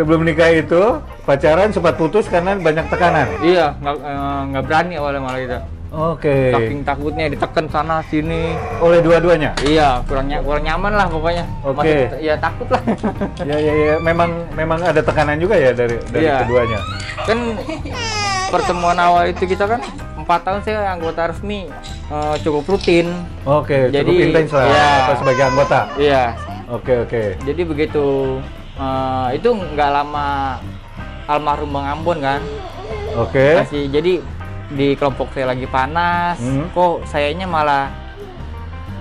Sebelum nikah itu pacaran sempat putus karena banyak tekanan. Iya, nggak berani awalnya malah itu. Oke. Saking takutnya ditekan sana sini. Oleh dua-duanya. Iya, kurang nyaman lah pokoknya. Oke. Ya takut lah. Ya. Memang ada tekanan juga ya dari Iya. keduanya. Kan pertemuan awal itu kita kan 4 tahun saya anggota resmi, cukup rutin. Oke, Jadi, cukup intens lah iya. apa sebagai anggota. Iya. Oke. Jadi begitu itu nggak lama almarhum Bang Ambon kan. Oke. Jadi di kelompok saya lagi panas, kok sayanya malah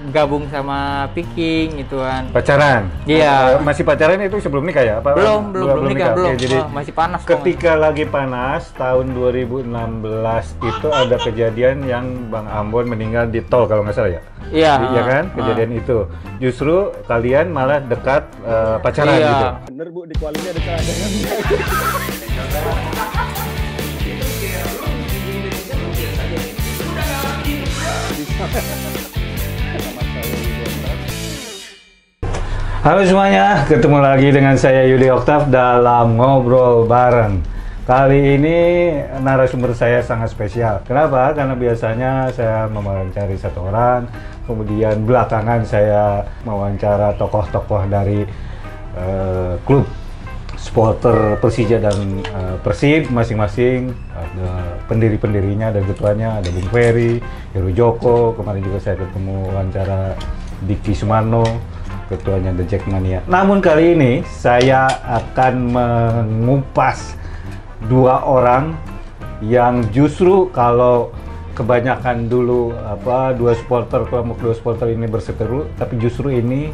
gabung sama Viking gitu kan. Pacaran? Iya. Masih pacaran itu sebelum nikah ya? Apa? Belum nikah. Oke, jadi masih panas. ketika lagi panas tahun 2016 itu ada kejadian yang Bang Ambon meninggal di tol kalau nggak salah ya? Iya. Iya kan? Kejadian itu. Justru kalian malah dekat pacaran Iya. gitu. Bener Bu, di kualinya ada cadangan. Halo semuanya, ketemu lagi dengan saya Yudi Oktav dalam Ngobrol Bareng. Kali ini narasumber saya sangat spesial. Kenapa? Karena biasanya saya mewawancari satu orang, kemudian belakangan saya mewawancara tokoh-tokoh dari klub supporter Persija dan Persib masing-masing. Ada pendiri-pendirinya dan ketuanya, ada Bung Ferry, Heru Joko. Kemarin juga saya ketemu wawancara Diki Sumarno, ketuanya The Jackmania. Namun kali ini saya akan mengupas dua orang yang justru kalau kebanyakan dulu kelompok dua supporter ini berseteru, tapi justru ini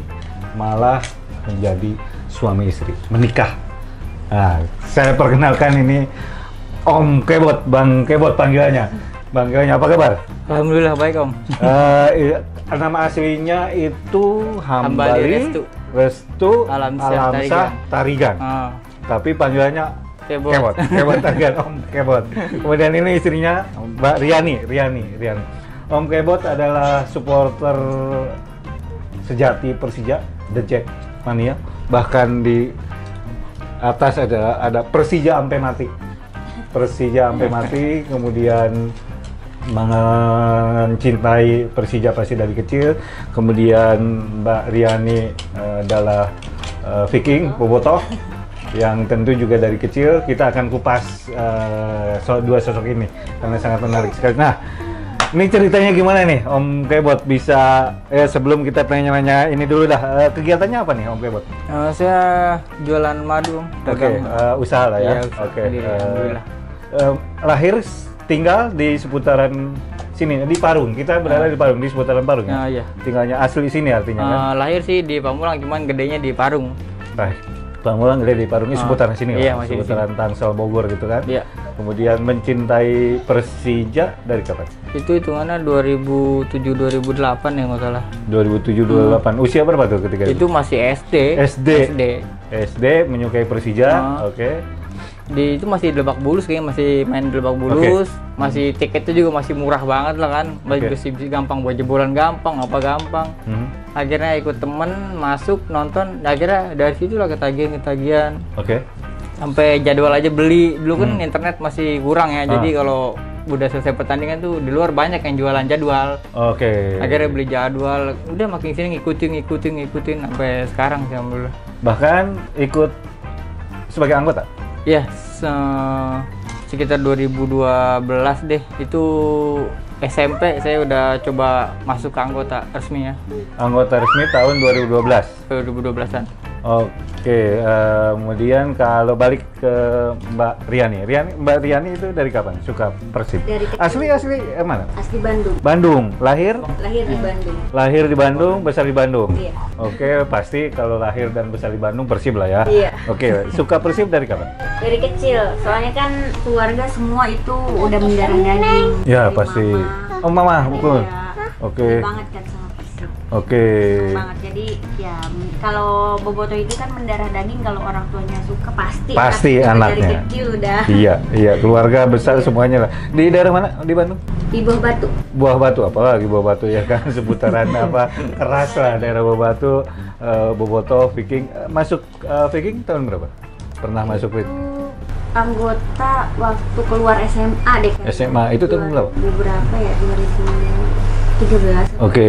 malah menjadi suami istri, menikah. Nah, saya perkenalkan ini Om Kebot, Bang Kebot panggilannya. Bang Kebotnya apa kabar? Alhamdulillah baik Om. Nama aslinya itu Hambali Restu Alamsyah Tarigan. Tapi panggilannya Kebot Tarigan, Om Kebot. Kemudian ini istrinya Mbak Riani. Om Kebot adalah supporter sejati Persija, The Jackmania. Bahkan di atas ada Persija sampai mati. Kemudian mencintai Persija pasti dari kecil. Kemudian Mbak Riani adalah Viking Bobotoh yang tentu juga dari kecil. Kita akan kupas dua sosok ini karena sangat menarik sekali. Nah, ini ceritanya gimana nih Om Kebot bisa sebelum kita nanya ini dulu dah, kegiatannya apa nih Om Kebot? Saya jualan madu. Oke, usaha lah ya. Iya, Oke. alhamdulillah. Lahir tinggal di seputaran sini di Parung. Kita berada di Parung, di seputaran Parung ya. Iya. Tinggalnya asli sini artinya kan? Lahir sih di Pamulang, cuman gedenya di Parung. Baik. Pamulang gede di Parung, ini seputaran sini iya, lah, masih di seputaran Tangsel Bogor gitu kan? Iya. Kemudian mencintai Persija dari kapan? Itu hitungannya 2007-2008 ya nggak salah. 2007-2008. Usia berapa tuh ketika itu? Itu masih SD. SD menyukai Persija, oke. Itu masih di Lebak Bulus, kayaknya masih main di Lebak Bulus. Masih tiketnya juga masih murah banget lah kan. Masih besi gampang buat jebolan, gampang apa gampang. Akhirnya ikut temen masuk nonton, akhirnya dari situ lah ketagihan. Oke. Sampai jadwal aja beli. Dulu kan internet masih kurang ya. Jadi kalau udah selesai pertandingan tuh di luar banyak yang jualan jadwal. Oke. Akhirnya beli jadwal. Udah makin sini ngikutin sampai sekarang sih alhamdulillah. Bahkan ikut sebagai anggota? Iya, sekitar 2012 deh. Itu SMP saya udah coba masuk ke anggota resmi ya. Anggota resmi tahun 2012? 2012-an. Oke, kemudian kalau balik ke Mbak Riani. Mbak Riani itu dari kapan suka Persib? Dari kecil. Asli mana? Asli Bandung. Bandung. Lahir? Lahir di Bandung. Lahir di Bandung, besar di Bandung. Iya. Oke, pasti kalau lahir dan besar di Bandung Persib lah ya. Iya. Oke, suka Persib dari kapan? Dari kecil. Soalnya kan keluarga semua itu udah mendarah daging. Ya, Dari pasti. mama. Oh, mama, bukan. Iya. Oke. Seneng banget kan sama Persib. Oke. Seneng banget. Jadi ya kalau Boboto itu kan mendarah daging, kalau orang tuanya suka pasti. Pasti Dari anaknya. kecil udah. Iya, keluarga besar semuanya lah. Di daerah mana di Bandung? Di Buah Batu. Buah Batu, apalagi Buah Batu ya kan, seputaran apa keras lah daerah Buah Batu, Boboto, Viking. Masuk Viking tahun berapa? pernah masuk WIT? Anggota waktu keluar SMA deh kayaknya. SMA itu tahun berapa? Berapa ya? 2013. Oke.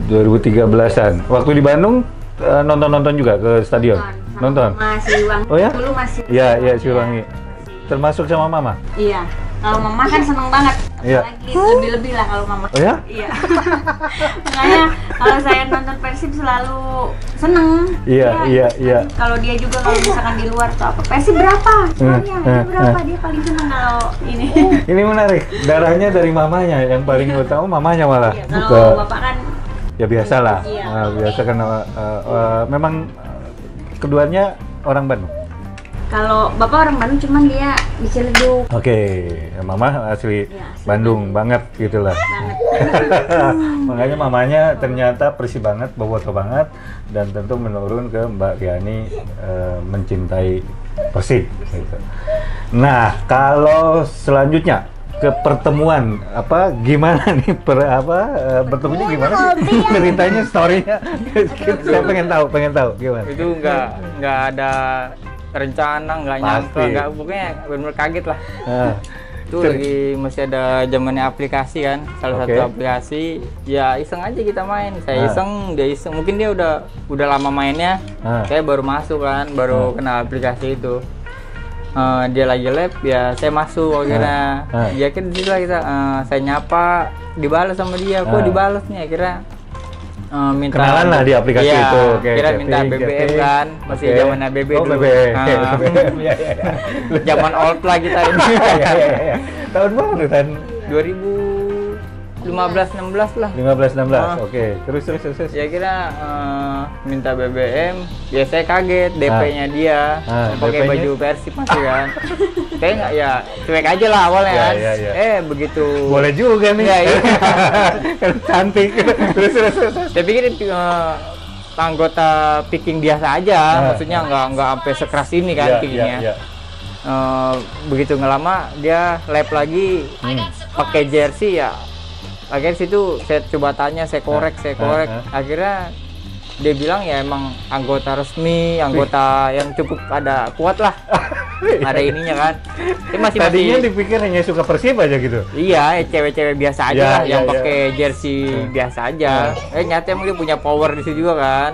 2013-an. 2013-an. Waktu di Bandung nonton-nonton juga ke stadion? Nonton? Masih Wangi. Oh ya? Dulu masih. Iya, iya Siliwangi. Termasuk sama Mama? Iya. Kalau Mama kan seneng banget. Iya. Apalagi lebih-lebih lah kalau Mama. Oh ya? Iya. Makanya kalau saya nonton Persib selalu seneng. Iya, iya, iya. Kalau dia juga kalau misalkan di luar tuh apa? Persib berapa? Skornya berapa? Dia paling seneng kalau ini. Ini menarik. Darahnya dari mamanya, yang paling utama mamanya malah. Iya, kalau Bapak kan Ya biasa lah. Iya. Biasa karena memang keduanya orang Bandung. kalau Bapak orang Bandung cuman dia di Ciledug. Oke, Mama asli Ya, asli Bandung banget gitu lah. Banget. Makanya mamanya ternyata Persib banget, bobotoh banget, dan tentu menurun ke Mbak Yani mencintai Persib. Gitu. Nah, kalau selanjutnya ke pertemuan gimana nih bertemunya gimana sih ceritanya, storynya? Saya pengen tahu gimana. Itu nggak ada rencana, nggak nyangka, Pasti. nggak, pokoknya benar-benar kaget lah. Ah, Itu lagi masih ada zamannya aplikasi kan, salah Oke. satu aplikasi, ya iseng aja kita main. Saya Ah. iseng, dia iseng. Mungkin dia udah lama mainnya, Ah. saya baru masuk kan, baru kenal aplikasi itu. Dia lagi lab, ya saya masuk akhirnya. Ah. Ya kan di situ lah kita, saya nyapa, dibalas sama dia. Kok Ah. dibalas nih akhirnya? Minta Kenalan lah di aplikasi iya, itu. Oke, kira minta chatting, BBM chatting. kan, masih Oke. zamannya BB Oh, dulu. BBM. Ah. BBM, ya, ya, ya. Zaman old lah kita ini. Ya. Tahun baru kan 2015-16 lah. 15-16. Ah. Oke, terus. Ya kira minta BBM, ya saya kaget DP-nya dia pakai DP-nya? baju Persib masih kan. Saya nggak, ya cuek aja lah awalnya Ya, kan. ya, ya. Begitu. Boleh juga nih. Ya, iya. Kan cantik. Terus. Saya pikir anggota picking biasa aja, maksudnya nggak sampai sekeras ini kan pickingnya. Iya. Begitu nggak lama dia lab lagi pakai jersey ya. Akhirnya situ saya coba tanya, saya korek. Akhirnya dia bilang ya emang anggota resmi, anggota yang cukup ada kuat lah. Ada ininya kan. Tapi Tadinya masih dipikir hanya suka Persib aja gitu. iya, cewek-cewek biasa aja Ya, lah yang ya, ya. pakai jersey biasa aja. Nyata emang dia punya power di situ juga kan.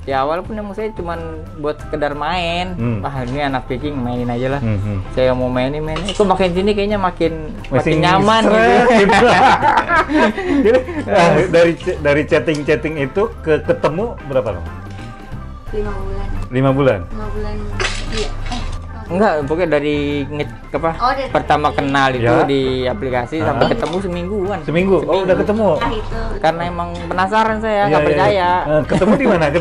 Ya walaupun emang saya cuman buat sekedar main. Wah, ini anak picking, mainin aja lah. Saya mau mainin. Kok makin sini kayaknya makin nyaman gitu. Jadi dari chatting itu ke ketemu berapa lama? 5 bulan. 5 bulan. 5 bulan. Iya. Enggak, pokoknya dari dari pertama kenal itu Ya. di aplikasi sampai ketemu semingguan. Seminggu. Oh, udah ketemu. Nah, itu. Karena emang penasaran Iya, saya, nggak iya, percaya. iya. Ketemu di mana? Di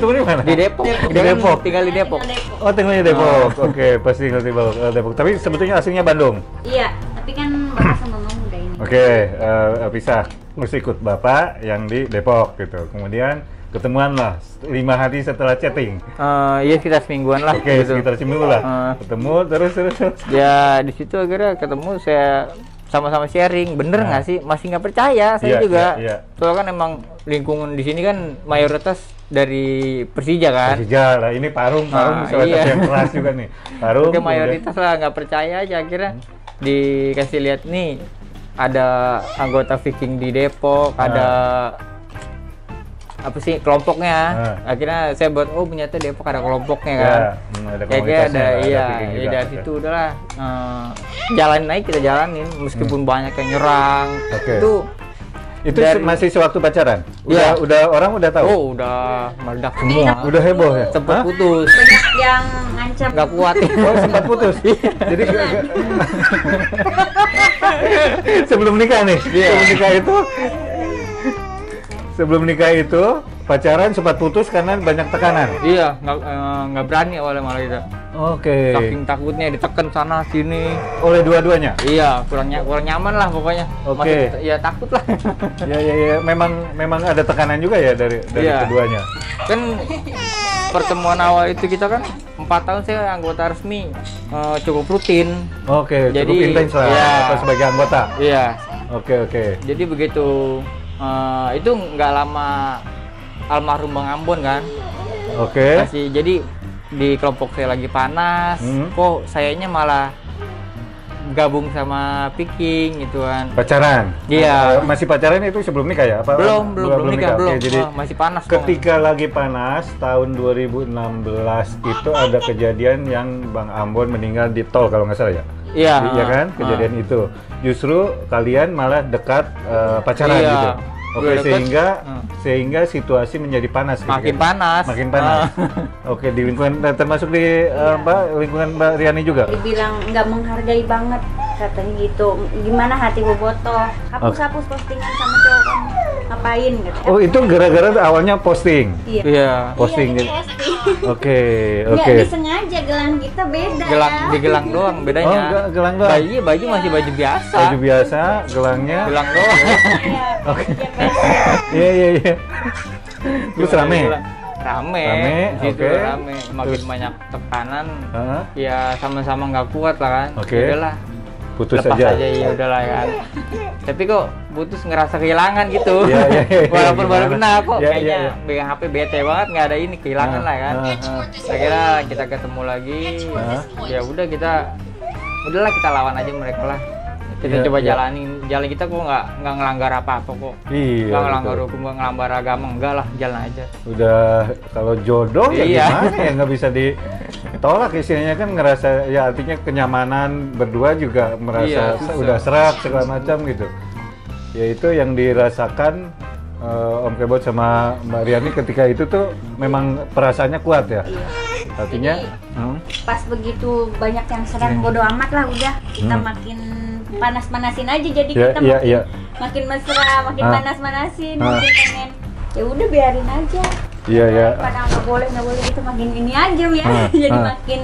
Depok. Di Dia kan Depok. tinggal di Depok. Oh, tinggalnya Depok. Oke, pasti tinggal di Depok. Tapi sebetulnya aslinya Bandung. Iya, tapi kan Bapak sama Mama udah ini. Oke, pisah. Mesti ikut Bapak yang di Depok gitu. Kemudian ketemuan lah 5 hari setelah chatting. Iya sekitar semingguan lah. Oke, gitu. sekitar seminggu lah. Ketemu terus. Ya di situ akhirnya ketemu, saya sama-sama sharing. Bener nggak sih? Masih nggak percaya saya Iya, juga. iya. Soalnya kan emang lingkungan di sini kan mayoritas dari Persija kan. Persija lah, ini Parung salah iya. satu yang keras juga nih. Parung. Oke, mayoritas lah nggak percaya aja, akhirnya dikasih lihat nih ada anggota Viking di Depok, ada apa sih kelompoknya. Akhirnya saya buat ternyata Depok ada kelompoknya kan. Ada Kayak komunitasnya, ada iya, Viking juga. dari situ udahlah jalanin aja, kita jalanin meskipun banyak yang nyerang. Oke. Itu dari- masih sewaktu pacaran? Iya. Udah orang udah tahu? Oh, udah meledak semua. Udah heboh ya? Sempet Hah? putus. Banyak yang ngancam. Nggak kuat. Oh, sempat putus. Jadi sebelum nikah nih. Sebelum nikah itu pacaran sempat putus karena banyak tekanan. Iya, nggak berani awalnya malah kita. Oke. Saking takutnya ditekan sana sini. Oleh dua-duanya. Iya, kurang nyaman lah pokoknya. Oke. Ya takut lah. Ya. Memang ada tekanan juga ya dari Iya. keduanya. Kan pertemuan awal itu kita kan 4 tahun saya anggota resmi, cukup rutin. Oke, cukup Jadi, intens lah iya. sebagai anggota. Iya. Oke. Jadi begitu itu nggak lama almarhum Bang Ambon kan. Oke. Jadi di kelompok saya lagi panas, kok sayanya malah gabung sama Viking gitu kan. Pacaran? Iya. Masih pacaran itu sebelum nikah ya? Apa? Belum nikah, belum. Oke, jadi masih panas. ketika lagi panas tahun 2016 itu ada kejadian yang Bang Ambon meninggal di tol kalau nggak salah ya? Iya. Iya kan? Kejadian itu. Justru kalian malah dekat pacaran Iya. gitu. Oke, Udah deket, sehingga situasi menjadi panas. Makin ketika- panas. Makin panas. Oke, di lingkungan termasuk di lingkungan Mbak Riani juga. Dibilang nggak menghargai banget katanya gitu. Gimana hati bobotoh? Hapus postingan sama cowok kamu. Ngapain gitu. Oh, itu gara-gara awalnya posting. Iya. Iya. Posting Iya, gitu. ini posting. Oke, Nggak oke. disengaja, gelang kita beda Gelang ya. di gelang doang bedanya. Oh, gelang doang. Baju masih baju biasa. Baju biasa, gelangnya. Gelang doang. Iya. Oke. Iya, beda. Iya. Terus rame. Rame. Rame, Di situ oke. rame. Makin Terus? banyak tekanan. Hah? Ya sama-sama nggak kuat lah kan. Oke. Udahlah. Putus Lepas aja. ya udahlah kan. Tapi kok putus ngerasa kehilangan gitu. Iya. Walaupun baru Gimana? kenal kok Iya, kayaknya iya. megang HP bete banget, nggak ada ini kehilangan lah kan. Akhirnya kita ketemu lagi. Ya udah udahlah kita lawan aja mereka lah. Kita Iya, coba iya. jalan kita kok nggak ngelanggar apa-apa kok. Iya. Nggak ngelanggar betul. hukum, nggak ngelanggar agama, enggak lah, jalan aja. Udah kalau jodoh ya Iya. gimana ya, nggak bisa ditolak, istilahnya kan ngerasa ya, artinya kenyamanan berdua juga merasa Iya, susah. udah serak segala macam gitu. Ya itu yang dirasakan Om Kebot sama Mbak Riani ketika itu tuh memang perasaannya kuat ya. Iya. Artinya Pas begitu banyak yang serang, bodo amat lah udah. Kita makin panas-panasin aja, jadi Ya, kita iya, makin, iya. makin mesra, makin Ah. panas-manasin, Ah. makin pengen. Ya udah biarin aja. Iya, iya. Padahal nggak boleh gitu, makin ini aja ya. Ah, Jadi ah. makin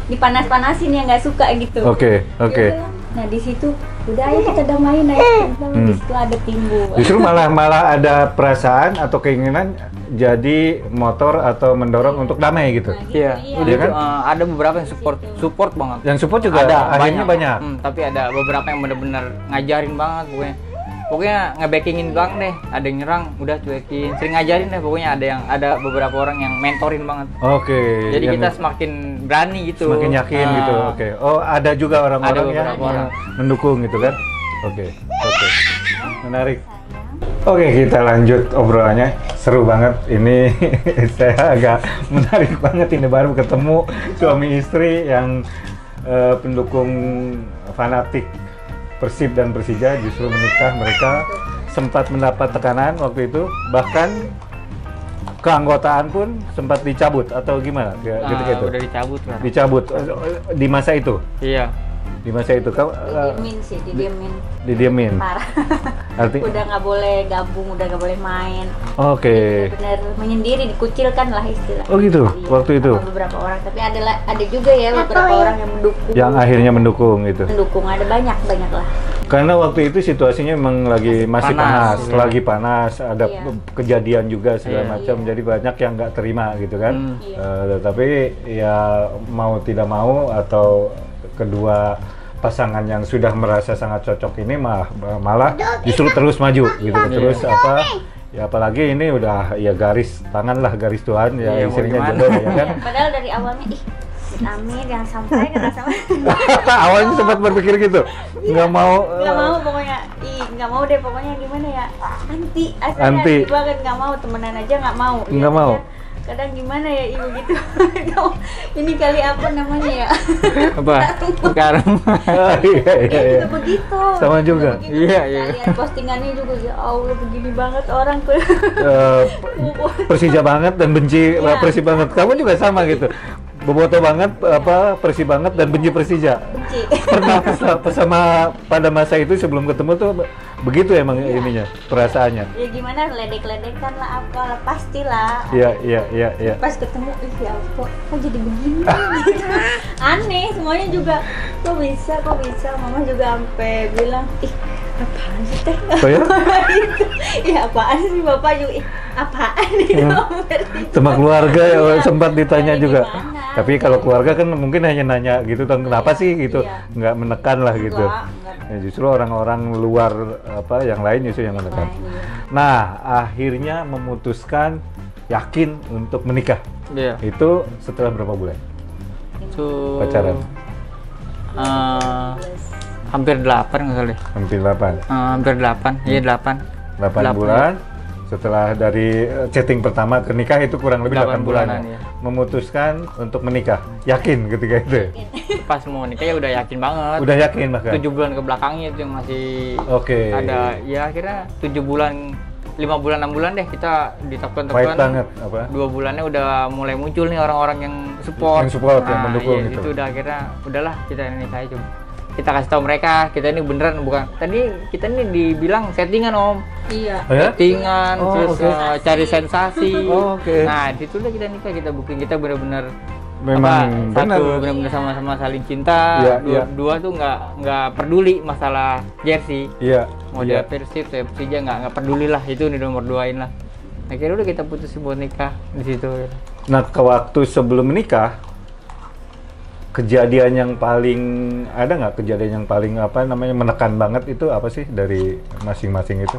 dipanas-panasin yang nggak suka gitu. Oke. Ya udah. Nah di situ udah ayo kita damaiin aja. Di situ ada timbul. Justru malah ada perasaan atau keinginan jadi motor atau mendorong untuk damai gitu. Nah, gitu, Iya, iya. udah Iya kan? ada beberapa yang support banget. Yang support juga akhirnya banyak. Tapi ada beberapa yang bener-bener ngajarin banget pokoknya nge-backingin bang deh. Ada yang nyerang udah cuekin, sering ngajarin deh. Pokoknya ada beberapa orang yang mentorin banget. Oke. Jadi yang kita semakin berani gitu, semakin yakin gitu. Oke. Oh, ada juga Ada orang-orang yang beberapa orang. mendukung gitu kan. Oke. Menarik. Oke, kita lanjut obrolannya. Seru banget ini. Saya agak menarik banget ini, baru ketemu suami istri yang pendukung fanatik Persib dan Persija, justru menikah. Mereka sempat mendapat tekanan waktu itu, bahkan keanggotaan pun sempat dicabut atau gimana? Gitu-gitu. Udah dicabut kan. Dicabut di masa itu. Iya. Di masa itu kau Didiemin didiemin. parah. Artinya Udah nggak boleh gabung, udah nggak boleh main. oke. Bener menyendiri, dikucilkan lah istilah. Oh gitu, Iya, waktu itu. sama beberapa orang, tapi ada juga ya beberapa orang yang mendukung. Yang akhirnya mendukung gitu. Mendukung ada banyak lah. Karena waktu itu situasinya memang masih panas, iya. lagi panas, ada Iya. kejadian juga segala Iya. macam, jadi banyak yang nggak terima gitu kan. Iya. Tapi ya mau tidak mau atau kedua pasangan yang sudah merasa sangat cocok ini malah justru terus maju gitu, terus ya apalagi ini udah ya garis tangan lah, garis Tuhan ya, Iya, mau istilahnya gimana? jodoh ya kan. Padahal dari awalnya Amir yang sampai nggak sampai. Awalnya sempat berpikir gitu, nggak mau. Nggak mau pokoknya, nggak mau deh pokoknya, gimana ya, asalnya Anti. anti banget, nggak mau, temenan aja nggak mau. Nggak Iya, mau. kadang gimana ya ibu gitu. Ini kali apa namanya ya, Apa? Sekarang. Iya, iya, iya. udah begitu Sama juga. Udah begitu. Iya, Kita iya. lihat postingannya juga, ya Allah begini banget orang tuh. Persija banget dan benci Iya. Persib banget. Kamu juga sama gitu. Boboto banget, Persib banget dan benci Persija. Benci. Pernah sama pada masa itu sebelum ketemu tuh begitu emang ininya, perasaannya. Ya gimana, ledek-ledekan lah apa, pastilah. Iya. Pas ketemu, ya kok jadi begini gitu. Aneh semuanya juga, kok bisa mama juga sampai bilang, apaan sih teh. Oh ya? Ya apaan sih bapak juga, apaan itu. Sama keluarga ya, Iya. sempat ditanya Jadi juga. gimana? Tapi kalau keluarga kan mungkin hanya nanya gitu, kenapa Iya, sih gitu, iya. nggak menekan lah gitu. Enggak. Ya, justru orang-orang luar yang lain justru yang menekan. Iya. Nah, akhirnya memutuskan yakin untuk menikah. Iya. Itu setelah berapa bulan Itu pacaran? Hampir 8 nggak salah deh. Hampir 8. Hampir 8. Iya 8. 8 bulan. Setelah dari chatting pertama ke nikah itu kurang lebih 8 bulan. bulanan, ya. Memutuskan untuk menikah. Yakin ketika itu? Pas mau nikah ya udah yakin banget. Udah yakin bahkan? 7 bulan ke belakangnya itu yang masih Oke. ada, ya akhirnya 7 bulan, 5 bulan, 6 bulan deh kita Baik ditekan-tekan. banget apa? 2 bulannya udah mulai muncul nih orang-orang yang support. Yang support, yang mendukung iya, gitu. Itu udah akhirnya, udahlah kita ini saya coba. Kita kasih tahu mereka, kita ini beneran bukan. Tadi kita ini dibilang settingan Om. Iya. Oh ya? Settingan, Oh, terus oke. cari sensasi. Oh, oke. Nah, di situ udah kita nikah, kita booking, kita bener-bener Memang benar. satu benar-benar sama-sama saling cinta. Iya, dua, iya. dua tuh nggak peduli masalah jersey. Iya. Mau iya. dia Persib, saya Persija nggak peduli lah, itu di nomor 2-in lah. Akhirnya udah kita putusin buat nikah di situ. Nah, ke waktu sebelum menikah, kejadian yang paling ada nggak kejadian yang paling apa namanya menekan banget itu apa sih dari masing-masing itu?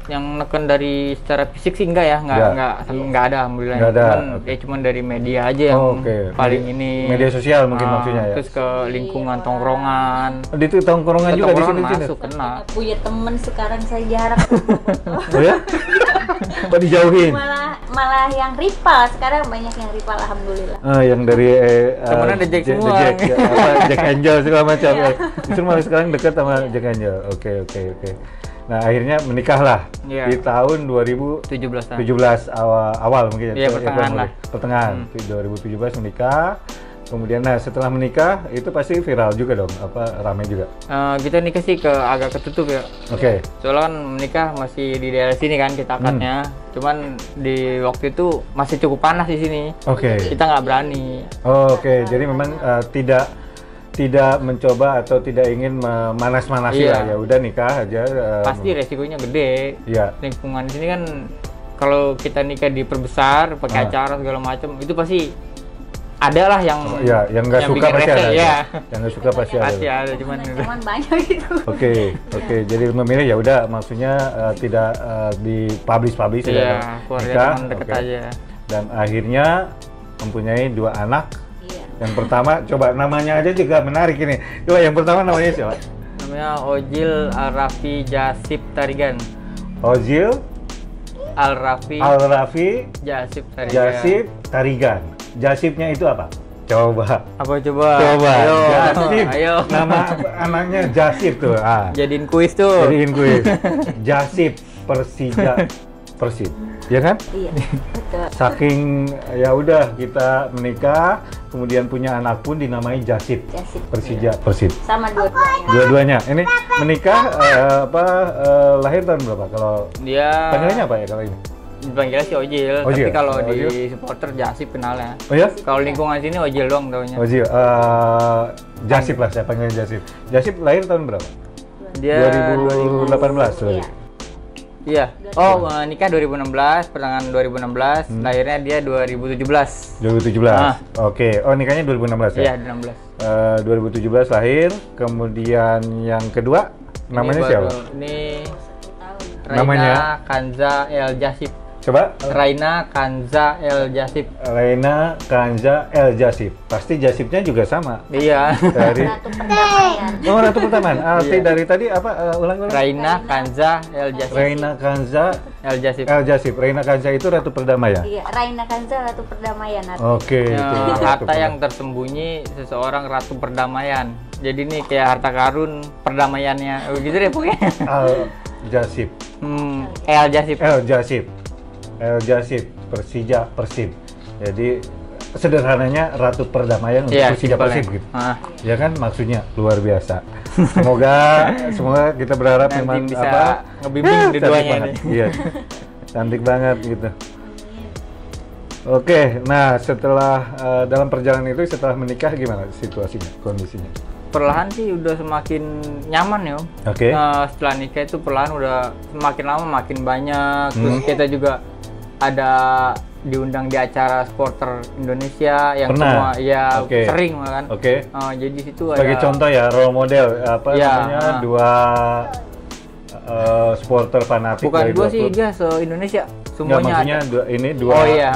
Yang neken dari secara fisik sih enggak ya, nggak ada alhamdulillah. Nggak ada, Cuman oke. ya cuman dari media aja yang Oh, oke. paling Media sosial mungkin maksudnya ya? Terus ke lingkungan tongkrongan. Di itu tongkrongan Ke juga di tongkrongan sini. masuk kena. Punya temen sekarang saya jarang. Oh ya? Kok dijauhin? malah yang rival sekarang banyak yang rival alhamdulillah. Yang dari Temennya ada Jack semua. Jack Angel segala macam. Iya. Justru malah sekarang dekat sama Jack Angel. Oke. Nah, akhirnya menikahlah Iya. di tahun 2017 17 tahun. awal mungkin Iya, pertengahan lah. Pertengahan 2017 menikah. Kemudian nah setelah menikah itu pasti viral juga dong, apa rame juga. Kita nikah sih agak ketutup ya. Oke. Soalnya kan menikah masih di daerah sini kan kita akadnya. Cuman di waktu itu masih cukup panas di sini. Oke. Kita nggak berani. Oke, jadi memang tidak mencoba atau tidak ingin memanas-manasi Iya. lah, ya udah nikah aja. Pasti resikonya gede. Iya. Lingkungan di sini kan kalau kita nikah diperbesar pakai acara segala macam itu pasti ada lah yang Ya, yang nggak suka bikin pasti rese, ada. ya. Yang nggak suka pasti ada. Pasti ada cuman Teman banyak gitu. Oke. Jadi memilih ya udah, maksudnya tidak dipublish iya, keluarga teman deket oke. aja. Dan akhirnya mempunyai 2 anak. Iya. Yang pertama, coba namanya aja juga menarik ini. Coba yang pertama namanya siapa? Namanya Ojil Al-Rafi Jasip Tarigan. Ozil Al-Rafi Al-Rafi Jasip Tarigan. Jasip Tarigan. Jasipnya itu apa? Coba. Apa coba? Ayo. Ayo. Jasip. Ayo. Nama anaknya Jasip tuh. Jadiin kuis tuh. Jadiin kuis. Jasip Persija Persib. Ya kan? Iya, betul. Saking ya udah kita menikah, kemudian punya anak pun dinamai Jasip. Jasip. Persija Persib. Sama dua-duanya. Dua-duanya. Ini menikah lahir tahun berapa? Kalau Dia panggilannya apa ya kalau ini? dipanggilnya si Ojil, Ojil. tapi kalau Oh, di Ojil. supporter Jasip kenalnya. Oh ya? Kalau lingkungan sini Ojil doang taunya. Ozil. Jasip lah, saya panggil Jasip. Jasip lahir tahun berapa? Dia 2018. Sorry. Iya. Oh, nikah 2016, pertengahan 2016, lahirnya dia 2017. 2017. Oke. Oh, nikahnya 2016 ya? Iya, 2016. 2017 lahir, kemudian yang kedua namanya Ini siapa? Ini Tahun. Namanya? Raina Kanza El Jasip. Coba. Raina Kanza El Jasip. Reina Kanza El Jasip. Pasti Jasipnya juga sama. Iya. Dari Ratu perdamaian. Oh, Ratu Pertaman. Dari tadi apa? Ulang-ulang. Raina Kanza El Jasip. Reina Kanza El Jasip. El Jasip. Reina Kanza itu Ratu Perdamaian. Iya, Raina Kanza Ratu Perdamaian. Oke. itu Harta Ratu yang tersembunyi seseorang ratu perdamaian. Jadi ini kayak harta karun perdamaiannya. Begitu deh pokoknya. Al Jasip. El Jasip. El Jasip. El Jasip Persija Persib. Jadi sederhananya Ratu Perdamaian untuk Iya, Persija simpelnya. Persib gitu. Ah. Ya kan maksudnya luar biasa. Semoga kita berharap Nanti memang bisa apa ngebimbing cantik dua-duanya banget. nih. Iya. Cantik banget gitu. Oke, nah setelah dalam perjalanan itu setelah menikah gimana situasinya, kondisinya? Perlahan sih udah semakin nyaman ya Om. Oke. Setelah nikah itu perlahan udah semakin lama makin banyak. Terus kita juga ada diundang di acara supporter Indonesia yang Pernah? semua ya Oke. sering kan. Oke. Jadi situ Sebagai ada contoh ya, role model apa Ya, namanya dua supporter fanatik bukan dari dua dua sih klub. dia se Indonesia semuanya maksudnya ada.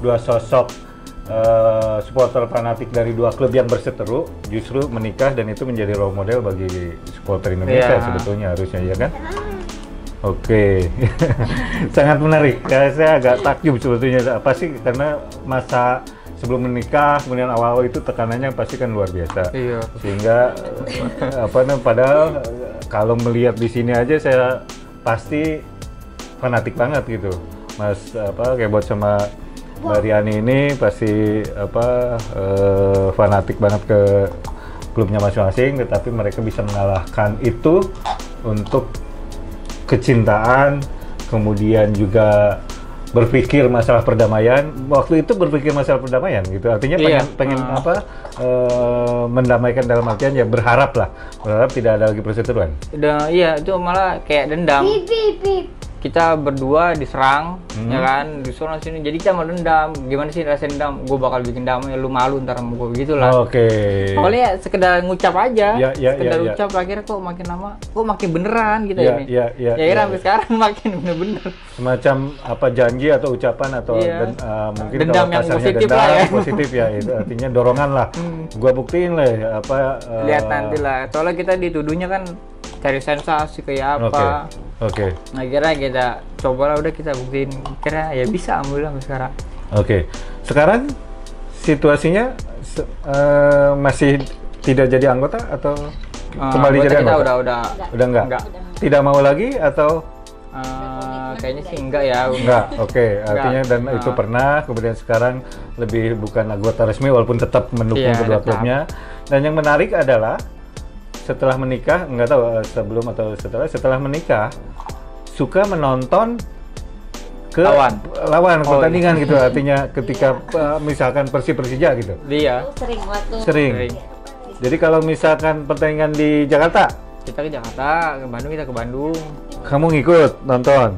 dua sosok supporter fanatik dari dua klub yang berseteru justru menikah dan itu menjadi role model bagi supporter Indonesia sebetulnya harusnya, ya kan? Oke, sangat menarik. Saya agak takjub sebetulnya. Apa sih, karena masa sebelum menikah, kemudian awal-awal itu tekanannya pasti kan luar biasa. Iya. Sehingga padahal kalau melihat di sini aja saya pasti fanatik banget gitu, Mas Kebot sama Mbak Riani ini pasti fanatik banget ke klubnya masing-masing, tetapi mereka bisa mengalahkan itu untuk kecintaan, kemudian juga berpikir masalah perdamaian. Waktu itu berpikir masalah perdamaian gitu, artinya pengen mendamaikan dalam artian ya berharap tidak ada lagi perseteruan. Iya, itu malah kayak dendam. Kita berdua diserang, ya kan, diserang sini. Jadi kita mau dendam. Gimana sih rasa dendam? Gue bakal bikin damai, lu malu ntar sama gue, begitulah. Oke. Awalnya sekedar ngucap aja, sekedar ya. ucap. Akhirnya kok makin lama, kok makin beneran kita ini. Ya, akhirnya sampai sekarang makin bener-bener. Semacam janji atau ucapan atau mungkin dendam kalau yang kasarnya positif dendam, lah ya. positif ya, itu artinya dorongan lah. Gua buktiin lah lihat nanti lah. Soalnya kita dituduhnya kan cari sensasi kayak apa. Oke. Nah, kira kita cobalah, udah kita buktiin. Kira ya bisa, alhamdulillah sampai sekarang. Oke. Sekarang situasinya masih tidak jadi anggota atau kembali jadi anggota? Udah enggak. Tidak mau lagi atau kayaknya sih enggak ya. Enggak. Oke. Artinya dan itu pernah, kemudian sekarang lebih bukan anggota resmi walaupun tetap mendukung kedua klubnya. Dan yang menarik adalah setelah menikah, nggak tahu sebelum atau setelah menikah, suka menonton ke lawan pertandingan gitu, artinya ketika misalkan Persija gitu. Iya. Sering. Jadi kalau misalkan pertandingan di Jakarta, kita ke Jakarta, ke Bandung kita ke Bandung. Kamu ngikut nonton,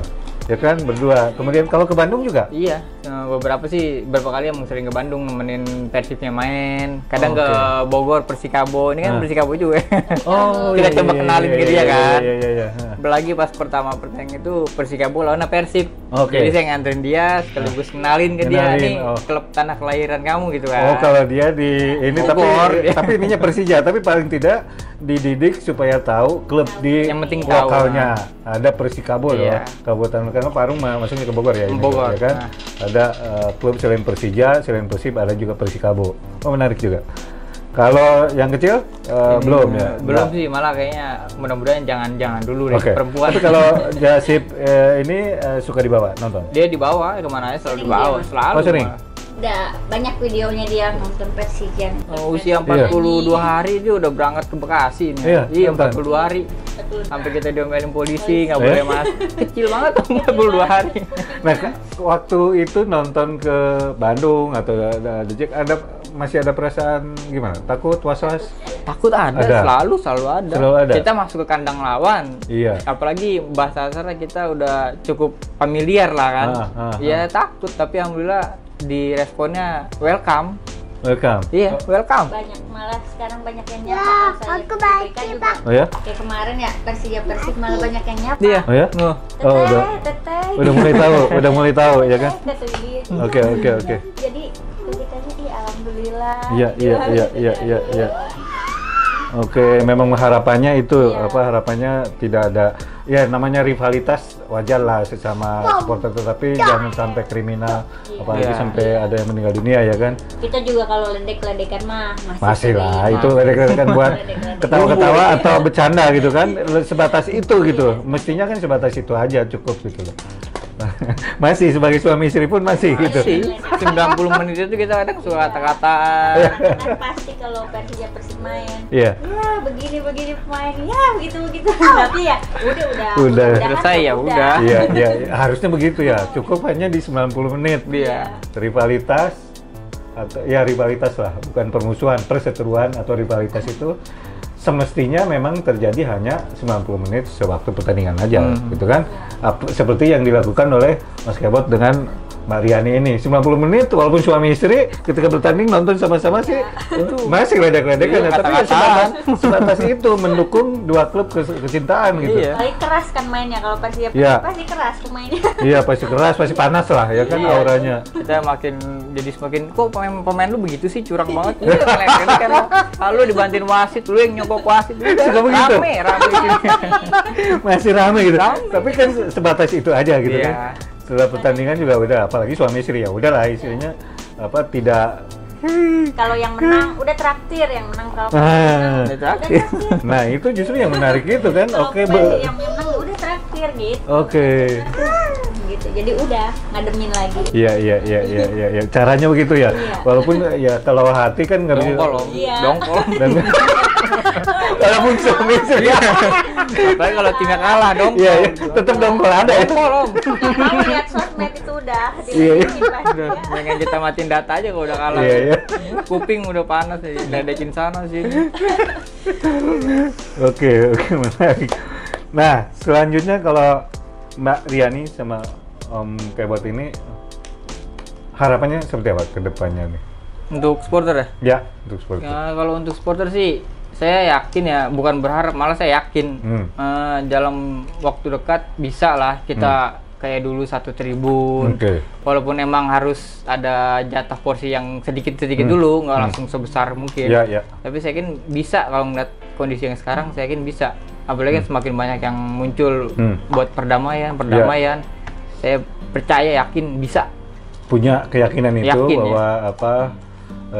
ya kan, berdua. Kemudian kalau ke Bandung juga? Iya, beberapa kali emang sering ke Bandung nemenin Persibnya main. Kadang ke Bogor, Persikabo. Ini kan Persikabo juga. Kita coba kenalin ke dia kan. Iya. Apalagi pas pertama pertandingan itu Persikabo lawan Persib. Jadi saya nganterin dia, sekaligus kenalin ke dia nih klub tanah kelahiran kamu gitu kan. Kalau dia di ini Bogor, tapi ininya Persija, tapi paling tidak dididik supaya tahu klub di yang penting lokalnya. Ada Persikabo loh, Kabupaten karena Parung masuknya ke Bogor ya. Bogor, ya kan? Ada klub selain Persija, selain Persib ada juga Persikabo. Menarik juga. Kalau yang kecil belum ya? Belum sih, malah kayaknya mudah-mudahan jangan dulu deh perempuan. Tapi kalau Jasip ini suka dibawa nonton? Dia dibawa kemana aja, selalu dibawa, selalu. Sering? Udah banyak videonya dia nonton Persija. Usia 42 hari dia udah berangkat ke Bekasi nih. Iya, 42 hari. Sampai kita diomelin polisi, nggak boleh masuk. Kecil banget 42 hari. Nah, waktu itu nonton ke Bandung atau masih ada perasaan gimana? Takut, was-was? Takut ada. Selalu ada. Kita masuk ke kandang lawan. Iya. Apalagi bahasa kasarnya kita udah cukup familiar lah kan. Ya takut, tapi alhamdulillah di responnya welcome. Iya, welcome. Banyak, malah sekarang banyak yang nyapa. Aku baik juga. Oh ya? Kayak kemarin ya Persija Persib malah banyak yang nyapa. Iya. Oh ya? Teteh. Udah mulai tahu ya kan? Oke. Jadi kita alhamdulillah. Iya. Oke, memang harapannya itu harapannya tidak ada ya namanya rivalitas wajar lah sesama supporter, tetapi jangan sampai kriminal, apalagi sampai ada yang meninggal dunia ya kan. Kita juga kalau ledek-ledekan mah masih lah, itu ledek-ledekan buat ketawa-ketawa atau bercanda gitu kan, sebatas itu gitu. Mestinya kan sebatas itu aja cukup gitu loh. Masih sebagai suami istri pun masih gitu. 90 menit itu kita kadang suka kata-kata. Kan pasti kalau Persija Persib main. Iya. Ya begini main. Ya begitu. Tapi ya udah selesai ya udah. Iya, harusnya begitu ya. Cukup hanya di 90 menit. Iya. Rivalitas atau ya rivalitas lah, bukan permusuhan, perseteruan atau rivalitas itu semestinya memang terjadi hanya 90 menit sewaktu pertandingan aja gitu kan. Seperti yang dilakukan oleh Mas Kebot dengan Mbak Riani ini 90 menit walaupun suami istri ketika bertanding nonton sama-sama sih itu masih ledek-ledekan ya, tapi ya sebatas itu mendukung dua klub kecintaan gitu. Iya. Paling keras kan mainnya kalau Persija Iya. pasti keras pemainnya. Iya pasti keras, pasti panas lah ya kan auranya. Kita jadi semakin kok pemain lu begitu sih curang banget. Iya, ngeliat kan lu dibantuin wasit, lu yang nyogok wasit. Suka begitu? Rame Masih rame gitu. Rame. Tapi kan sebatas itu aja gitu Iya. kan. Setelah pertandingan juga udah, apalagi suami istri ya udahlah istilahnya apa tidak. Kalau yang menang udah traktir, yang menang kalau Ah. Udah traktir. Nah itu justru yang menarik itu kan. kalau Oke, yang menang udah traktir gitu. Oke. Gitu. Jadi udah ngademin lagi. Iya. Caranya begitu ya. Iya. Walaupun ya kalau hati kan nggak bisa. Dongkol om. Iya. Dongkol. Dan walaupun suami istri. Apalagi kalau timnya kalah dongkol. Iya, tetap dongkol ada ya. Dongkol om. Nggak mau lihat sosmed itu udah Iya. diledekin pasti. Udah, pengen kita matiin data aja kalau udah kalah. Iya. Kuping udah panas ya, ledekin sana sini. Oke, menarik. Nah, selanjutnya kalau Mbak Riani sama Om Kebot ini harapannya seperti apa ke depannya nih? Untuk supporter ya? Ya, untuk seperti Ya, kalau untuk supporter sih saya yakin ya, bukan berharap, malah saya yakin dalam waktu dekat bisa lah kita kayak dulu satu tribun. Oke. Walaupun emang harus ada jatah porsi yang sedikit-sedikit dulu, nggak langsung sebesar mungkin. Ya. Tapi saya yakin bisa kalau ngeliat kondisi yang sekarang, saya yakin bisa. Apalagi semakin banyak yang muncul buat perdamaian. Saya percaya, yakin bisa. Punya keyakinan itu Yakin, bahwa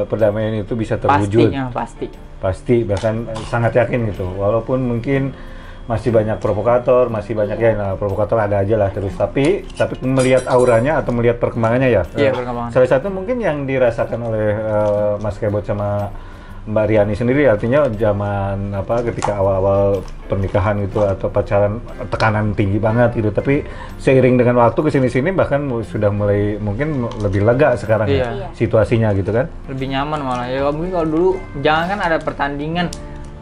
perdamaian itu bisa terwujud. Pastinya, pasti. Pasti, bahkan sangat yakin gitu. Walaupun mungkin masih banyak provokator, masih banyak provokator ada aja lah terus. Tapi melihat auranya atau melihat perkembangannya ya. Iya, perkembangan. Salah satu mungkin yang dirasakan oleh Mas Kebot sama Mbak Riani sendiri artinya zaman ketika awal-awal pernikahan gitu atau pacaran tekanan tinggi banget gitu, tapi seiring dengan waktu kesini-sini bahkan sudah mulai mungkin lebih lega sekarang Iya. ya situasinya gitu kan. Lebih nyaman malah ya. Mungkin kalau dulu jangan kan ada pertandingan,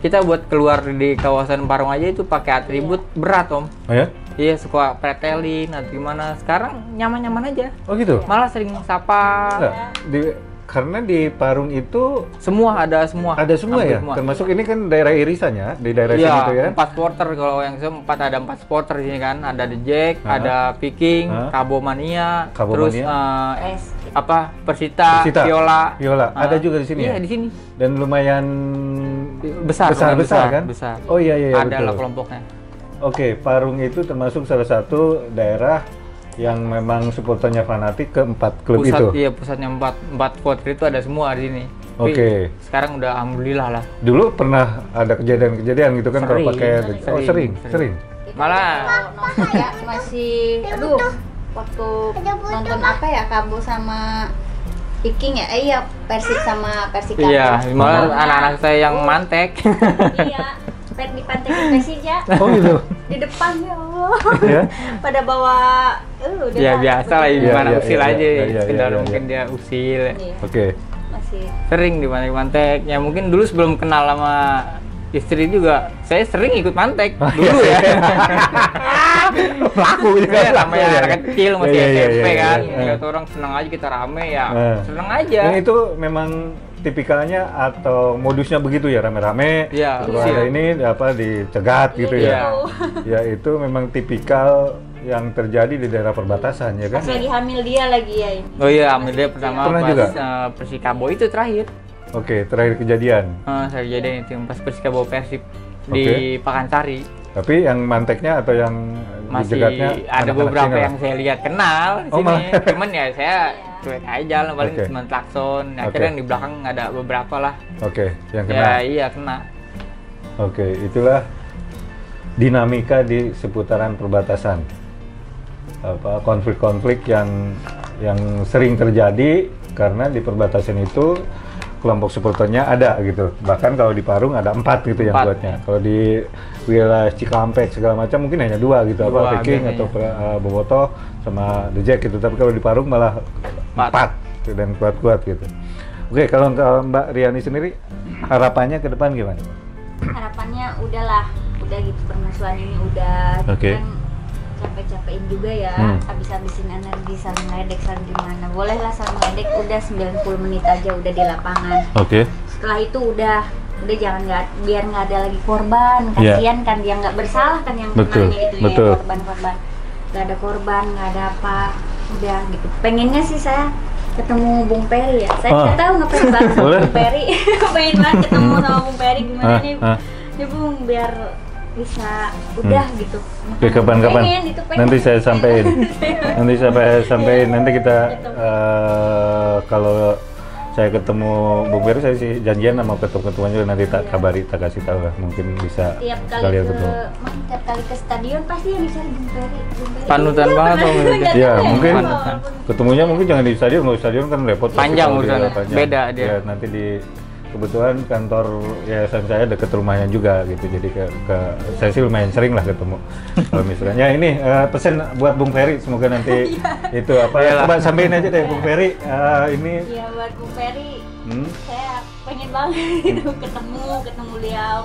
kita buat keluar di kawasan Parung aja itu pakai atribut berat om. Oh ya? Iya, suka pretelin atau gimana. Sekarang nyaman-nyaman aja, Oh gitu? malah sering sapa. Enggak, karena di Parung itu Semua ada semua ya, Hampir termasuk ini kan daerah irisan ya, di daerah sini tuh ya. Iya, 4 supporter. Kalau yang ada 4 supporter di sini kan, ada The Jack, ada Viking, Cabo Mania, Cabo terus Mania. Persita, Viola. Ada juga di sini Iya, ya? di sini. Dan lumayan Besar kan? Besar. Oh iya Ada betul. lah kelompoknya. Oke, Parung itu termasuk salah satu daerah yang memang supporternya fanatik ke 4 klub itu. Iya, pusatnya 4 supporter itu ada semua di sini. Tapi Oke. sekarang udah alhamdulillah lah. Dulu pernah ada kejadian-kejadian gitu kan kalau Sering, pakai sering. sering. Malah Nonton ya masih waktu nonton Cabo sama Viking ya? Iya, Persib sama Persikabo. iya, malah anak-anak saya yang mantek. Iya, di pantai Persija. Oh gitu. Di depan ya Allah. Ya. Pada bawa udah Ya lah, biasa lah, begitu. gimana Iya, usil iya, aja. iya, iya, Sekedar iya, mungkin iya. dia usil. Iya, Oke. masih Sering di mantek-mantek. Ya mungkin dulu sebelum kenal sama istri juga, saya sering ikut mantek dulu ya. Pelaku juga. Saya namanya anak kecil masih Iya, iya, SMP iya, kan. iya. Lihat orang senang aja kita rame ya. Senang aja. Dan itu memang tipikalnya atau modusnya begitu ya, rame-rame. Iya, Terus usil. ada ini dicegat gitu Iya. ya. Ya itu memang tipikal yang terjadi di daerah perbatasan ya kan. pas lagi hamil dia lagi ya ini. Oh iya, ambil dia pertama Pernah pas juga? Persikabo itu terakhir. Oke, terakhir kejadian. Saya jadiin itu pas Persikabo Persib di Pakansari. Tapi yang manteknya atau yang Masih dijegatnya ada anak-anak beberapa sini lah? yang saya lihat kenal di Oh, sini. malah. Cuman ya saya cuek aja jalan paling Oke. cuma klakson. Akhirnya Oke. yang di belakang ada beberapa lah. Oke, yang kena. Ya iya kena. Oke, itulah dinamika di seputaran perbatasan. Konflik-konflik yang sering terjadi karena di perbatasan itu kelompok supporternya ada gitu. Bahkan kalau di Parung ada 4 gitu yang 4. buatnya. Kalau di wilayah Cikampek segala macam mungkin hanya 2 gitu, Dua Viking biasanya. atau Boboto sama The Jack gitu. Tapi kalau di Parung malah 4 dan kuat-kuat gitu. Oke, kalau Mbak Riani sendiri harapannya ke depan gimana? Harapannya udah gitu permasalahan ini udah. Oke. Kan capek-capekin juga ya, habis-habisin energi saling ledek saling gimana. Bolehlah saling ledek, udah 90 menit aja udah di lapangan. Oke. Setelah itu udah jangan biar nggak ada lagi korban, kasihan kan dia nggak bersalah kan yang kenanya itu ya, korban nggak ada korban, nggak ada apa, udah gitu. Pengennya sih saya ketemu Bung Peri ya, saya nggak tahu ngapain banget sama Bung Peri. Pengen banget ketemu sama Bung Peri, gimana nih ya Bung, biar bisa udah gitu. Oke, kapan-kapan nanti saya sampein. Nanti sampein nanti kita kalau saya ketemu Bung Peri, saya sih janjian sama ketua-ketuanya juga, nanti tak kabari, tak kasih tahu lah, mungkin bisa sekalian ketemu. Tiap kali ke stadion pasti yang dicari Bung Peri. Panutan banget tuh. Ya mungkin ketemunya mungkin jangan di stadion, kalau stadion kan repot. Panjang urusannya, beda dia. Ya, nanti di kebetulan kantor yayasan saya dekat rumahnya juga gitu, jadi ke saya sih lumayan sering lah ketemu. Kalau misalnya ya ini pesan buat Bung Peri, semoga nanti itu apa coba sampein aja deh Bung Peri ini. Iya, buat Bung Peri saya pengen banget itu ketemu beliau,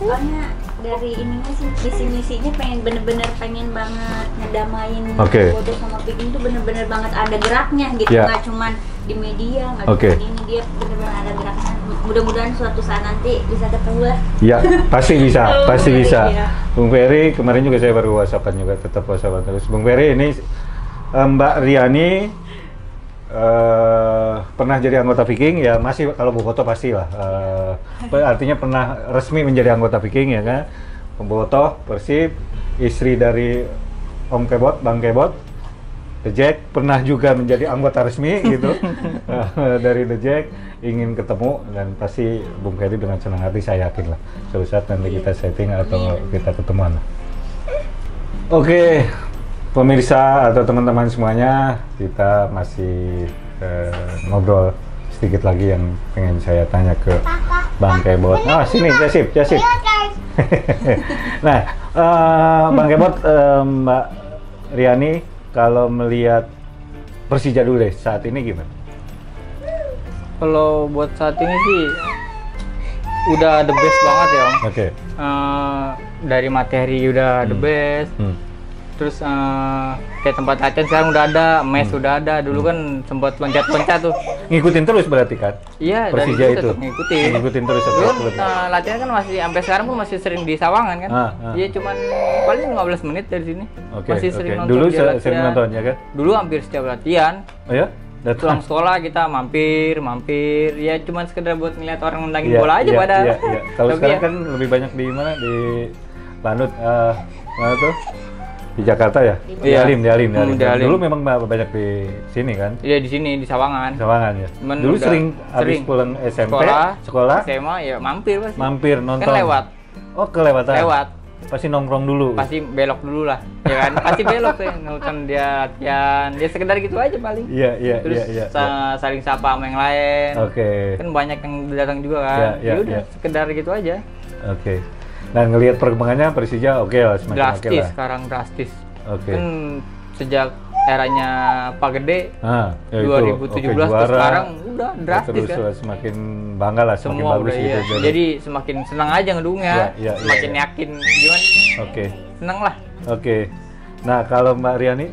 soalnya dari ininya sih misinya bener-bener pengen banget ngedamain Bodoh sama Piging itu bener-bener banget ada geraknya gitu, nggak cuman di media, nggak cuman ini, dia bener-bener ada geraknya. Mudah-mudahan suatu saat nanti bisa ketemu lah. Ya, pasti bisa, pasti bisa. Iya. Bung Peri kemarin juga saya baru WhatsAppan juga, tetap WhatsAppan terus. Bung Peri ini Mbak Riani pernah jadi anggota Viking ya, masih kalau Boboto pasti lah. Artinya pernah resmi menjadi anggota Viking ya kan. Boboto, Persib, istri dari Om Kebot, Bang Kebot, The Jack, pernah juga menjadi anggota resmi gitu dari The Jack. Ingin ketemu, dan pasti Bung Peri dengan senang hati, saya yakin lah suatu saat nanti kita setting atau kita ketemuan. Oke, pemirsa atau teman-teman semuanya, kita masih ngobrol sedikit lagi yang pengen saya tanya ke Bang Kebot. Sini Jasip. Nah, Bang Kebot, Mbak Riani, kalau melihat Persija dulu deh saat ini gimana? Kalau buat saat ini sih udah the best banget ya Om. Oke. Dari materi udah the best. Terus kayak tempat latihan sekarang udah ada, mes udah ada. Dulu kan sempat loncat-loncat tuh. Ngikutin terus berarti kan? Iya, Persija itu. Ngikutin terus. Dulu latihan kan masih sampai sekarang pun masih sering di Sawangan kan? Iya, cuman paling 15 menit dari sini. Masih sering nonton. Dulu sering nonton ya kan? Dulu hampir setiap latihan. Oh ya? Pulang sekolah kita mampir ya cuman sekedar buat ngeliat orang nendangin bola aja pada. Kalau sekarang kan lebih banyak di mana, di Bandung, mana tuh, di Jakarta ya? Di Halim. Dulu memang banyak di sini kan? Iya, di sini di Sawangan ya. Dulu sering habis pulang SMP, sekolah SMA ya mampir pasti. Mampir nonton. Kan lewat. Oh, kelewatan. Lewat. Pasti nongkrong dulu. Pasti belok dulu lah, ya kan? Pasti belok ya, nonton dia latihan. Dia sekedar gitu aja paling. Iya. Terus saling sapa sama yang lain. Oke. Kan banyak yang datang juga kan. Ya udah, sekedar gitu aja. Oke. Nah, ngelihat perkembangannya Persija lah, semakin drastis lah. Sekarang drastis. Oke. Kan sejak eranya Pak Gede, ya 2017 ke sekarang udah drastis terus kan. Semakin bangga lah, semakin semua bagus udah, gitu. Jadi semakin senang aja ngedukungnya, semakin yakin gimana. Oke. Senang lah. Oke. Nah, kalau Mbak Riani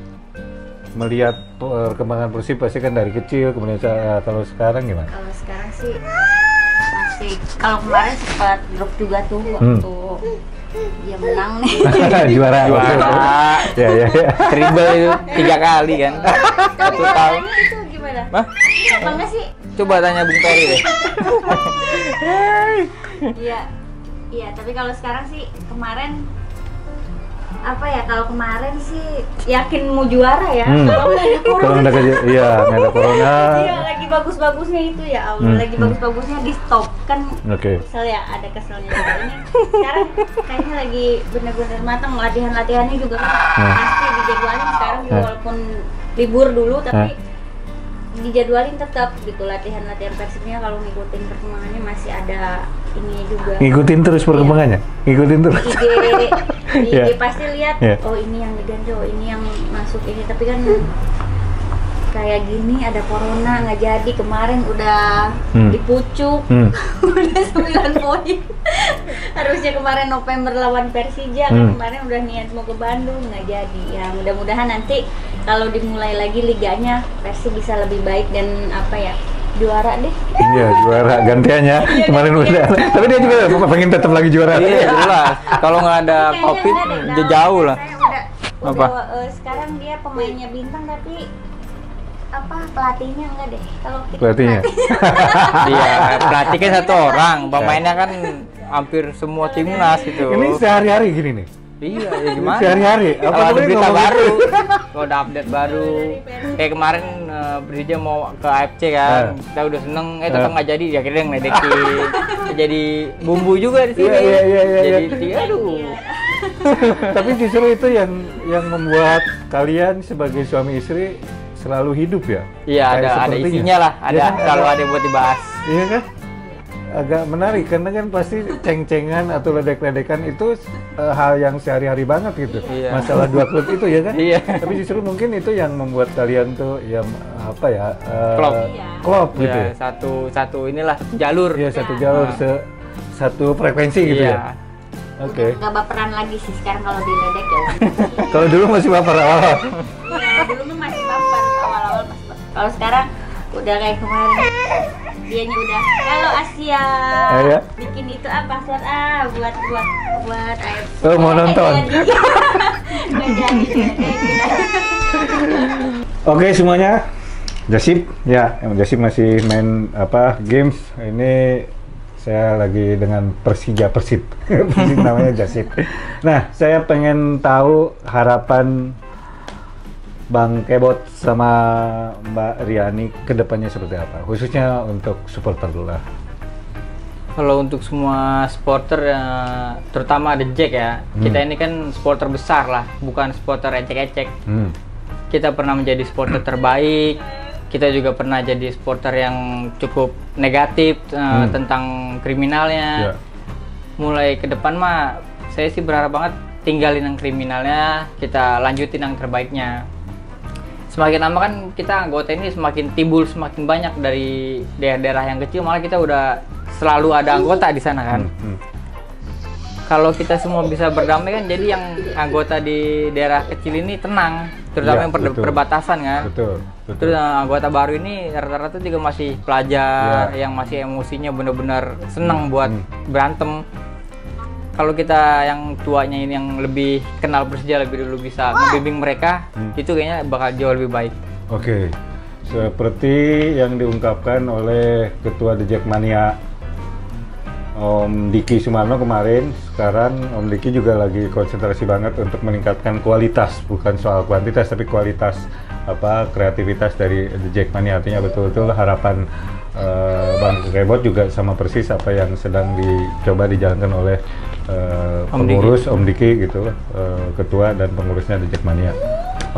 melihat perkembangan Persib pasti kan dari kecil, kemudian kalau sekarang gimana? Kalau sekarang sih masih, kalau kemarin sempat drop juga tuh waktu dia menang nih. Juara. Ya. Triple itu 3 kali kan. Tapi caranya itu gimana? Apa enggak sih? Coba tanya Bung Peri deh. Iya, tapi kalau sekarang sih kemarin apa ya, kalau kemarin sih yakin mau juara ya. Kalau nggak ada corona. Nggak ada corona. Iya, lagi bagus-bagusnya itu ya Allah, lagi bagus-bagusnya di stop kan. Kesel ya, ada keselnya juga ini. Sekarang kayaknya lagi bener-bener matang, latihannya juga kan pasti dijadwalin sekarang juga, walaupun libur dulu tapi dijadwalin tetap gitu latihan Persibnya. Kalau ngikutin perkembangannya masih ada ini juga. Ngikutin terus perkembangannya? Ngikutin terus? IG pasti lihat, oh ini yang diganti, oh ini yang masuk ini, tapi kan kayak gini ada corona nggak jadi, kemarin udah dipucuk udah 9 poin. Harusnya kemarin November lawan Persija, kan kemarin udah niat mau ke Bandung nggak jadi. Ya mudah-mudahan nanti kalau dimulai lagi liganya Persib bisa lebih baik dan apa ya, juara deh. Iya, juara gantiannya kemarin udah. Tapi dia juga pengen tetap lagi juara. Iya, jelas. Kalau nggak ada Kayaknya Covid, enggak deh, udah jauh lah. Udah, sekarang dia pemainnya bintang tapi apa pelatihnya enggak deh. Kalau Pelatihnya. Iya, pelatih kan satu orang, pemainnya kan hampir semua timnas itu. Ini sehari-hari gini nih. Iya, ya gimana? Sehari-hari. Kalau ada berita baru, kalau ada update baru, kayak kemarin Persija mau ke AFC kan, kita udah seneng, tetap nggak jadi, ya akhirnya ngeledekin, jadi bumbu juga di sini. Iya. Jadi, aduh. Tapi justru itu yang membuat kalian sebagai suami istri selalu hidup ya? Iya, ada isinya lah, Ya kan? selalu ada yang buat dibahas. Iya kan? Agak menarik karena kan pasti ceng-cengan atau ledek-ledekan itu hal yang sehari-hari banget gitu. Iya. Masalah dua klub itu ya kan? Iya. Tapi justru mungkin itu yang membuat kalian tuh ya apa ya? Klop. Klop gitu. Ya, Ya, satu inilah jalur. Iya, satu jalur satu frekuensi gitu Iya. ya. Oke. nggak baperan lagi sih sekarang kalau diledek ya. Kalau dulu masih baper awal. Iya, dulu mah masih baper, awal-awal masih baper. Kalau sekarang udah kayak kemarin. Dianya udah kalau Asia Ya. bikin itu apa slot buat AFC. Oh, mau nonton. Nggak jadi. Oke semuanya, Jasip ya, Jasip masih main apa games. Ini saya lagi dengan Persib namanya Jasip. Nah, saya pengen tahu harapan Bang Kebot sama Mbak Riani kedepannya seperti apa, khususnya untuk supporter dulu lah. Kalau untuk semua supporter, terutama The Jack ya, kita ini kan supporter besar lah, bukan supporter ecek-ecek. Kita pernah menjadi supporter terbaik, kita juga pernah jadi supporter yang cukup negatif tentang kriminalnya. Mulai ke depan mah, saya sih berharap banget tinggalin yang kriminalnya, kita lanjutin yang terbaiknya. Semakin lama kan kita anggota ini semakin timbul semakin banyak dari daerah-daerah yang kecil, malah kita udah selalu ada anggota di sana kan. Kalau kita semua bisa berdamai kan, jadi yang anggota di daerah kecil ini tenang, terutama yang perbatasan kan. Betul. Terus anggota baru ini rata-rata juga masih pelajar, yang masih emosinya benar-benar senang buat berantem. Kalau kita yang tuanya ini yang lebih kenal Persija lebih dulu bisa membimbing mereka, itu kayaknya bakal jauh lebih baik. Oke, seperti yang diungkapkan oleh Ketua The Jackmania Om Diki Sumarno kemarin, sekarang Om Diki juga lagi konsentrasi banget untuk meningkatkan kualitas, bukan soal kuantitas tapi kualitas kreativitas dari The Jackmania. Artinya betul-betul harapan Bang Kebot juga sama persis apa yang sedang dicoba dijalankan oleh pengurus Om Diki gitu, ketua dan pengurusnya The Jackmania.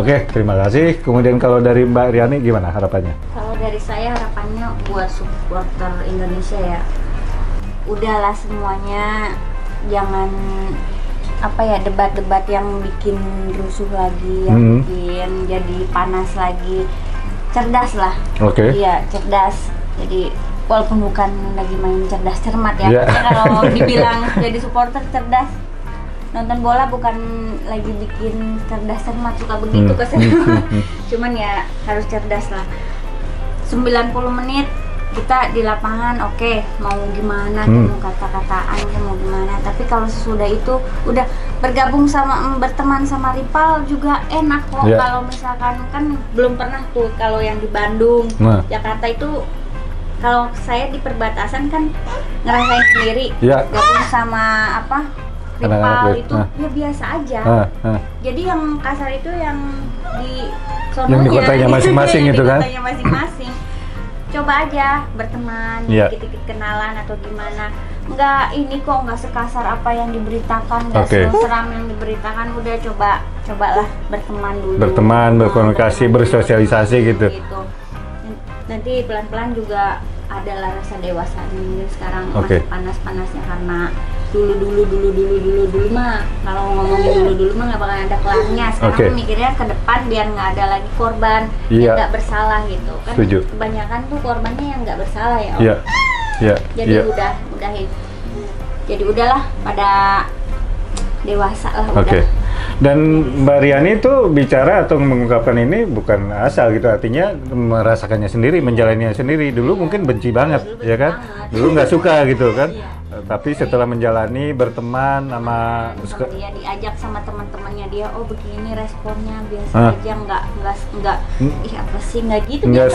Oke, terima kasih. Kemudian kalau dari Mbak Riani gimana harapannya? Kalau dari saya harapannya buat supporter Indonesia ya, udahlah semuanya jangan debat-debat yang bikin rusuh lagi, yang bikin jadi panas lagi. Cerdas lah. Oke. Iya, cerdas. Jadi walaupun bukan lagi main cerdas cermat ya, kalau dibilang jadi supporter cerdas, nonton bola bukan lagi bikin cerdas cermat, suka begitu kesan. Cuman ya harus cerdas lah. 90 menit kita di lapangan, oke, mau gimana, mau kata-kataan, mau gimana. Tapi kalau sesudah itu udah bergabung berteman sama rival juga enak kok. Kalau misalkan kan belum pernah tuh kalau yang di Bandung, Jakarta itu. Kalau saya di perbatasan kan ngerasain sendiri, gabung sama rival itu ya biasa aja. Jadi yang kasar itu yang di sononya, yang di kotanya masing-masing itu kan? Di kotanya masing-masing. Coba aja berteman, dikit-dikit kenalan atau gimana. Nggak sekasar apa yang diberitakan, nggak seram yang diberitakan. Udah cobalah berteman dulu. Berteman, berkomunikasi, bersosialisasi gitu. Nanti pelan-pelan juga adalah rasa dewasa ini sekarang masih panas-panasnya karena dulu mah kalau ngomongin dulu mah nggak bakal ada kelarnya. Sekarang mikirnya ke depan biar nggak ada lagi korban yang nggak bersalah gitu kan. Setuju. Kebanyakan tuh korbannya yang nggak bersalah ya Om. Jadi jadi udahlah pada dewasa lah udah. Dan Mbak Riani itu bicara atau mengungkapkan ini bukan asal gitu, artinya merasakannya sendiri, menjalaninya sendiri. Dulu mungkin benci banget, ya kan? Dulu nggak suka gitu kan? Tapi setelah menjalani, berteman sama dia, diajak sama teman-temannya dia, oh begini responnya biasa aja, nggak ih apa sih, nggak gitu, nggak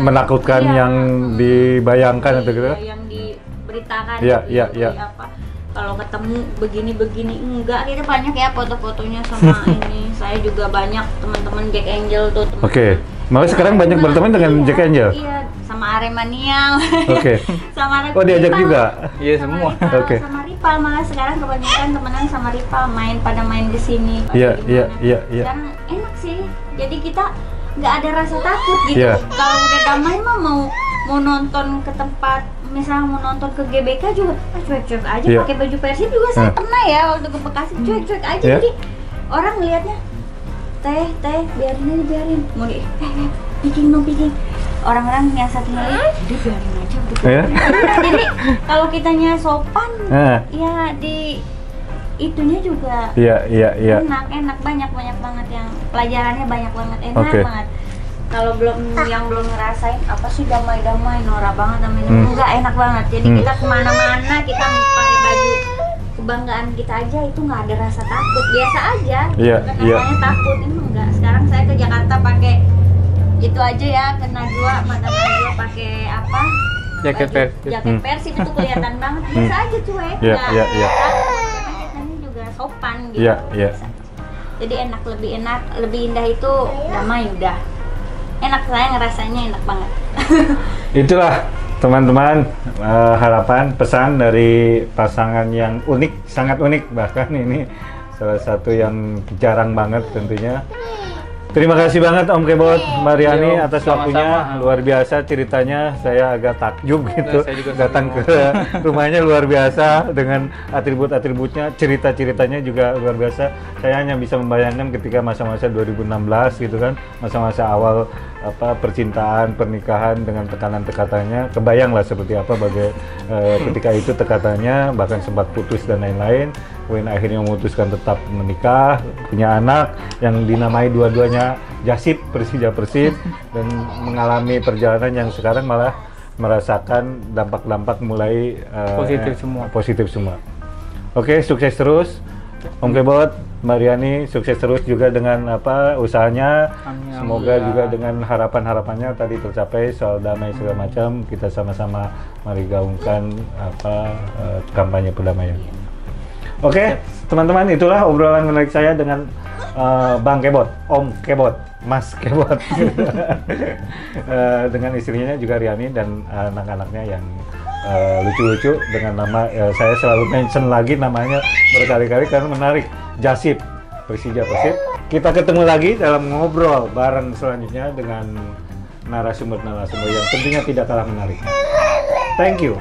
menakutkan yang dibayangkan atau gitu. Yang diberitakan. Apa? Kalau ketemu begini-begini enggak, kita banyak ya foto-fotonya sama ini. Saya juga banyak teman-teman Jack Angel tuh. Malah sekarang banyak berteman dengan Jack Angel. Iya, sama Aremania. Sama diajak juga. Iya semua. Sama Ripal, malah sekarang kebanyakan temenan sama Ripal, pada main ke sini. Iya. Sekarang enak sih. Jadi kita nggak ada rasa takut gitu. Kalau udah damai mah mau nonton ke tempat, misalnya mau nonton ke GBK juga cuek-cuek aja, pakai baju Persib juga. Saya pernah ya waktu ke Bekasi cuek-cuek aja. Jadi orang ngelihatnya teh biarin mau bikin orang-orang yang satunya biarin aja jadi kalau kitanya sopan ya di itunya juga enak banyak banget yang pelajarannya banyak banget, enak banget. Kalau yang belum ngerasain apa sih damai norak banget namanya, enggak, enak banget. Jadi kita kemana-mana kita pakai baju kebanggaan kita aja itu nggak ada rasa takut, biasa aja. Namanya takut ini enggak. Sekarang saya ke Jakarta pakai itu aja ya, ke Najwa, Madam Najwa pakai apa? Jaket Persib itu kelihatan banget, biasa aja cuek. Karena kitanya juga sopan gitu. Jadi lebih indah itu damai udah. Enak, saya ngerasanya enak banget. Itulah teman-teman harapan pesan dari pasangan yang unik, sangat unik, bahkan ini salah satu yang jarang banget tentunya. Terima kasih banget Om Kebot, Mbak Riani atas waktunya, luar biasa ceritanya. Saya agak takjub gitu, datang ke rumahnya luar biasa dengan atribut-atributnya, cerita-ceritanya juga luar biasa. Saya hanya bisa membayangkan ketika masa-masa 2016 gitu kan, masa-masa awal percintaan, pernikahan dengan tekanan-tekatannya, kebayang lah seperti apa ketika itu tekatannya, bahkan sempat putus dan lain-lain. Kemudian akhirnya memutuskan tetap menikah, punya anak yang dinamai dua-duanya Jasip, Persija Persib, dan mengalami perjalanan yang sekarang malah merasakan dampak-dampak mulai positif semua. Oke, sukses terus Om Kebot, Mbak Riani, sukses terus juga dengan usahanya. Semoga juga dengan harapan-harapannya tadi tercapai soal damai segala macam. Kita sama-sama mari gaungkan kampanye perdamaian. Oke, teman-teman, itulah obrolan menarik saya dengan Bang Kebot, Om Kebot, Mas Kebot, dengan istrinya juga Riani dan anak-anaknya yang lucu-lucu dengan nama, saya selalu mention lagi namanya berkali-kali karena menarik, Jasip, Persija Persib. Kita ketemu lagi dalam ngobrol bareng selanjutnya dengan narasumber yang tentunya tidak kalah menarik. Thank you.